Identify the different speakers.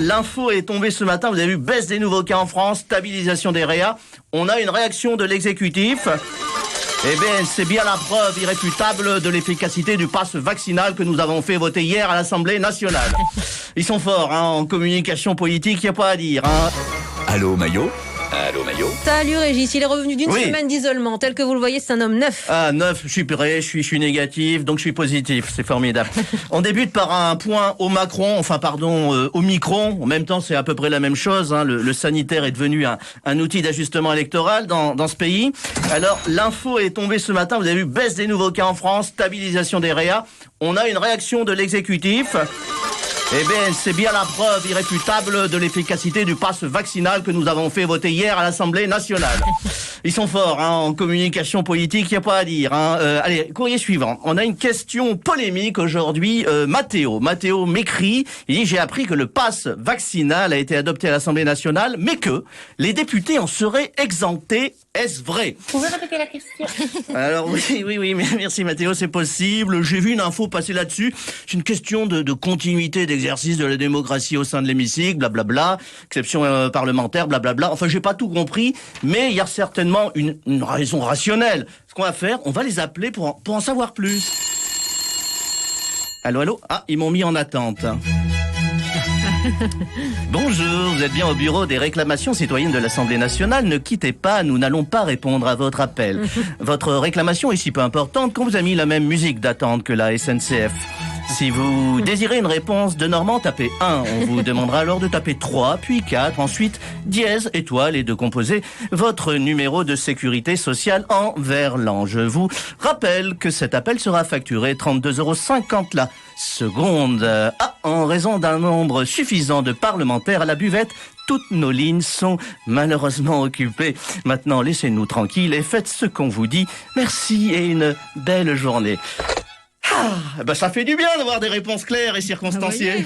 Speaker 1: l'info est tombée ce matin, vous avez vu, baisse des nouveaux cas en France, stabilisation des réa. On a une réaction de l'exécutif. Eh bien, c'est bien la preuve irréfutable de l'efficacité du pass vaccinal que nous avons fait voter hier à l'Assemblée nationale. Ils sont forts, en communication politique, il n'y a pas à dire.
Speaker 2: Allô, Maillot? Allô, Maillot?
Speaker 3: Salut Régis, il est revenu d'une semaine d'isolement. Tel que vous le voyez, c'est un homme neuf.
Speaker 1: Ah, neuf, je suis prêt, je suis négatif, donc je suis positif, c'est formidable. On débute par un point au Omicron. En même temps, c'est à peu près la même chose. Le sanitaire est devenu un outil d'ajustement électoral dans ce pays. Alors, l'info est tombée ce matin, vous avez vu, baisse des nouveaux cas en France, stabilisation des réa. On a une réaction de l'exécutif. Eh bien, c'est bien la preuve irréfutable de l'efficacité du pass vaccinal que nous avons fait voter hier à l'Assemblée nationale. Ils sont forts, en communication politique, il n'y a pas à dire. Allez, courrier suivant. On a une question polémique aujourd'hui. Mathéo m'écrit, il dit: j'ai appris que le pass vaccinal a été adopté à l'Assemblée nationale, mais que les députés en seraient exemptés. Est-ce vrai?
Speaker 4: Vous pouvez répéter la question?
Speaker 1: Alors oui, merci Mathéo, c'est possible. J'ai vu une info passer là-dessus. C'est une question de continuité d'exercice de la démocratie au sein de l'hémicycle, blablabla, exception parlementaire, blablabla. Enfin, j'ai pas tout compris, mais il y a certainement une raison rationnelle. Ce qu'on va faire, on va les appeler pour en savoir plus. Allô? Ah, ils m'ont mis en attente. Bonjour, vous êtes bien au bureau des réclamations citoyennes de l'Assemblée nationale. Ne quittez pas, nous n'allons pas répondre à votre appel. Votre réclamation est si peu importante qu'on vous a mis la même musique d'attente que la SNCF. Si vous désirez une réponse de Normand, tapez 1. On vous demandera alors de taper 3, puis 4, ensuite dièse, étoile et de composer votre numéro de sécurité sociale en verlan. Je vous rappelle que cet appel sera facturé 32,50 € la seconde. En raison d'un nombre suffisant de parlementaires à la buvette, toutes nos lignes sont malheureusement occupées. Maintenant, laissez-nous tranquilles et faites ce qu'on vous dit. Merci et une belle journée. Ça fait du bien d'avoir des réponses claires et circonstanciées.